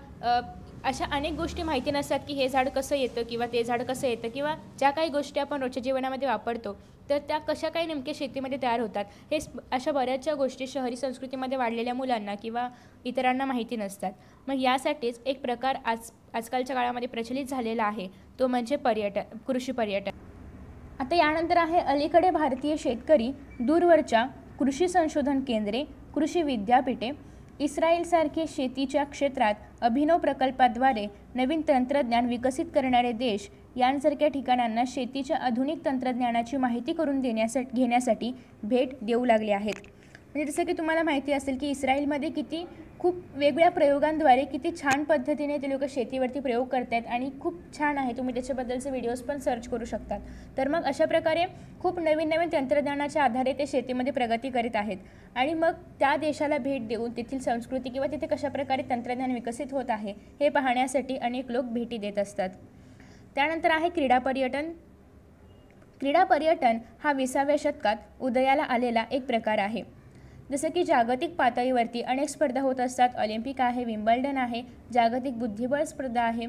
अशा अनेक गोष्टी माहिती नसतात की हे झाड कसं येतं किंवा ते झाड कसं येतं किंवा ज्या काही गोष्टी आपण रोजच्या जीवनामध्ये वापरतो तर त्या कशा काही नेमक्या शेतीमध्ये तयार होतात, हे अशा बऱ्याचशा गोष्टी शहरी संस्कृतीमध्ये वाढलेल्या मुलांना किंवा इतरांना माहिती नसतात. मग यासाठीच एक प्रकार आजकालच्या काळामध्ये प्रचलित झालेला आहे, तो म्हणजे कृषी पर्यटन. आता यानंतर आहे अलीकडे भारतीय शेतकरी दूरवरच्या कृषी संशोधन केंद्रे, कृषी विद्यापीठे, इस्रायलसारखे शेतीच्या क्षेत्रात अभिनव प्रकल्पाद्वारे नवीन तंत्रज्ञान विकसित करणारे देश यांसारख्या ठिकाणांना शेतीच्या आधुनिक तंत्रज्ञानाची माहिती करून घेण्यासाठी भेट देऊ लागले आहेत. म्हणजे जसं की तुम्हाला माहिती असेल की इस्रायलमध्ये खूप वेगवेगळ्या प्रयोगांद्वारे किती छान पद्धतीने ते लोक शेतीवरती प्रयोग करत आहेत आणि खूप छान आहे. तुम्ही त्याच्याबद्दलचे व्हिडिओज पण सर्च करू शकतात. तर मग अशा प्रकारे खूप नवीन तंत्रज्ञानाच्या आधारे ते शेतीमध्ये प्रगती करीत आहेत आणि मग त्या देशाला भेट देऊन तेथील संस्कृती किंवा तिथे कशाप्रकारे तंत्रज्ञान विकसित होत आहे हे पाहण्यासाठी अनेक लोक भेटी देत असतात. त्यानंतर आहे क्रीडा पर्यटन. क्रीडा पर्यटन हा 20व्या शतकात उदयाला आलेला एक प्रकार आहे. जसं की जागतिक पातळीवरती अनेक स्पर्धा होत असतात. ऑलिम्पिक आहे, विम्बल्डन आहे, जागतिक बुद्धिबळ स्पर्धा आहे,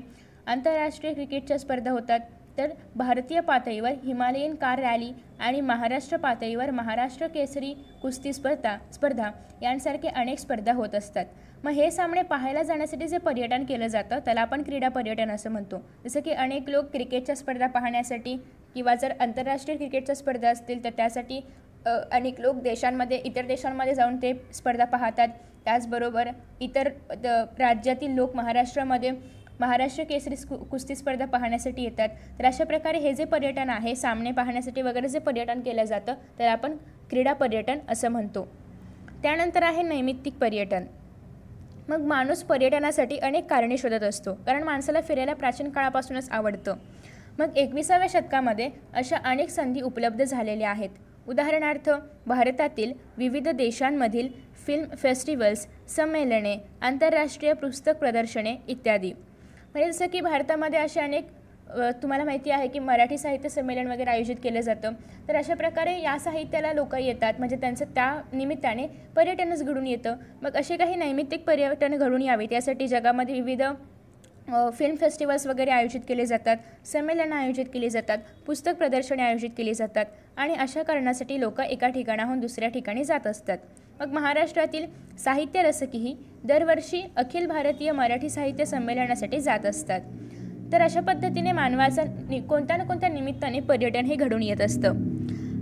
आंतरराष्ट्रीय क्रिकेटच्या स्पर्धा होतात. तर भारतीय पातळीवर हिमालयन कार रॅली आणि महाराष्ट्र पातळीवर महाराष्ट्र केसरी कुस्ती स्पर्धा यांसारखे अनेक स्पर्धा होत असतात. मग हे सामने पाहायला जाण्यासाठी जे पर्यटन केलं जातं त्याला आपण क्रीडा पर्यटन असं म्हणतो. जसं की अनेक लोक क्रिकेटच्या स्पर्धा पाहण्यासाठी किंवा जर आंतरराष्ट्रीय क्रिकेटच्या स्पर्धा असतील तर त्यासाठी अनेक लोक इतर देशांमध्ये जाऊन ते स्पर्धा पाहतात. त्याचबरोबर इतर राज्यातील लोक महाराष्ट्र केसरी कुस्ती स्पर्धा पाहण्यासाठी येतात. तर अशा प्रकारे हे जे पर्यटन आहे, सामने पाहण्यासाठी वगैरे जे पर्यटन केलं जातं त्याला आपण क्रीडा पर्यटन असं म्हणतो. त्यानंतर आहे नैमित्तिक पर्यटन. मग माणूस पर्यटनासाठी अनेक कारणे शोधत असतो, कारण माणसाला फिरायला प्राचीन काळापासूनच आवडतं. मग 21व्या शतकामध्ये अशा अनेक संधी उपलब्ध झालेल्या आहेत. उदाहरणार्थ भारतातील विविध देशांमधील फिल्म फेस्टिवल्स, संमेलने, आंतरराष्ट्रीय पुस्तक प्रदर्शने इत्यादी. म्हणजे जसं की भारतामध्ये असे अनेक तुम्हाला माहिती आहे की मराठी साहित्य संमेलन वगैरे आयोजित केलं जातं. तर अशा प्रकारे या साहित्याला लोक येतात, म्हणजे त्यांचं त्या निमित्ताने पर्यटनच घडून येतं. मग असे काही नैमित्तिक पर्यटन घडून यावेत यासाठी जगामध्ये विविध फिल्म फेस्टिवल्स वगैरे आयोजित केले जातात, संमेलनं आयोजित केली जातात, पुस्तक प्रदर्शने आयोजित केली जातात आणि अशा कारणासाठी लोक एका ठिकाणाहून दुसऱ्या ठिकाणी जात असतात. मग महाराष्ट्रातील साहित्य रसिकही दरवर्षी अखिल भारतीय मराठी साहित्य संमेलनासाठी जात असतात. तर अशा पद्धतीने मानवाचा कोणत्या ना कोणत्या निमित्ताने पर्यटन हे घडून येत असतं.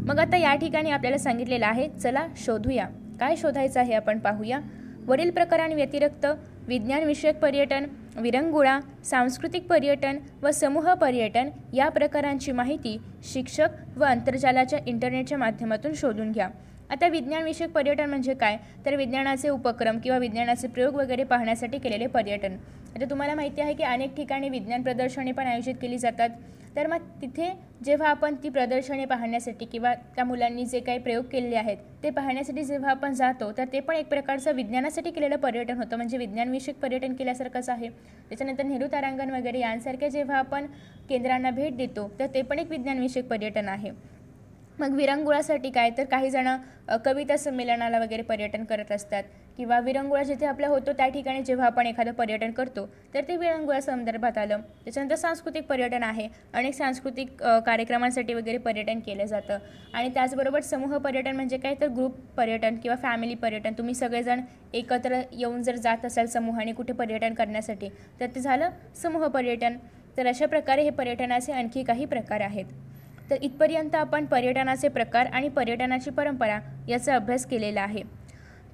मग आता या ठिकाणी आपल्याला सांगितलेलं आहे, चला शोधूया. काय शोधायचं आहे आपण पाहूया. वरील प्रकारांव्यतिरिक्त विज्ञानविषयक पर्यटन, विरंगुळा, सांस्कृतिक पर्यटन व समूह पर्यटन या प्रकारांची माहिती शिक्षक व आंतरजालाच्या इंटरनेटच्या माध्यमातून शोधून घ्या. आता विज्ञानविषयक पर्यटन म्हणजे काय, तर विज्ञानाचे उपक्रम किंवा विज्ञानाचे प्रयोग वगैरे पाहण्यासाठी केलेले पर्यटन. आता तुम्हाला माहिती आहे की अनेक ठिकाणी विज्ञान प्रदर्शने पण आयोजित केली जातात. तर मग तिथे जेव्हा आपण ती प्रदर्शने पाहण्यासाठी किंवा त्या मुलांनी जे काही प्रयोग केलेले आहेत ते पाहण्यासाठी जेव्हा आपण जातो तर ते पण एक प्रकारचं विज्ञानासाठी केलेलं पर्यटन होतं, म्हणजे विज्ञानविषयक पर्यटन केल्यासारखंच आहे. त्याच्यानंतर नेहरू तारांगण वगैरे यांसारख्या जेव्हा आपण केंद्रांना भेट देतो तर ते पण एक विज्ञानविषयक पर्यटन आहे. मग विरंगुळासाठी काय, तर काही जण कविता संमेलनाला वगैरे पर्यटन करत असतात, किंवा विरंगुळा जिथे आपला होतो त्या ठिकाणी जेव्हा आपण एखादं पर्यटन करतो तर ते विरंगुळा संदर्भात आलं. त्याच्यानंतर सांस्कृतिक पर्यटन आहे, अनेक सांस्कृतिक कार्यक्रमांसाठी वगैरे पर्यटन केलं जातं. आणि त्याचबरोबर समूह पर्यटन म्हणजे काय, तर ग्रुप पर्यटन किंवा फॅमिली पर्यटन. तुम्ही सगळेजण एकत्र येऊन जर जात असाल समूहाने कुठे पर्यटन करण्यासाठी तर ते झालं समूह पर्यटन. तर अशा प्रकारे हे पर्यटनाचे आणखी काही प्रकार आहेत. तर इथपर्यंत आपण पर्यटनाचे प्रकार आणि पर्यटनाची परंपरा याचा अभ्यास केलेला आहे.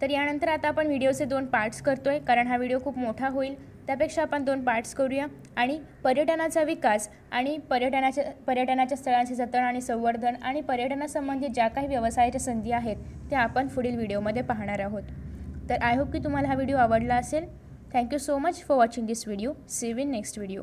तर यानंतर आता आपण व्हिडिओचे 2 पार्ट्स करतो आहे, कारण हा व्हिडिओ खूप मोठा होईल. त्यापेक्षा आपण 2 पार्ट्स करूया आणि पर्यटनाचा विकास आणि पर्यटनाच्या स्थळांचे जतन आणि संवर्धन आणि पर्यटनासंबंधी ज्या काही व्यवसायाच्या संधी आहेत त्या आपण पुढील व्हिडिओमध्ये पाहणार आहोत. तर आय होप की तुम्हाला हा व्हिडिओ आवडला असेल. Thank you so much for watching this video. See you in next video.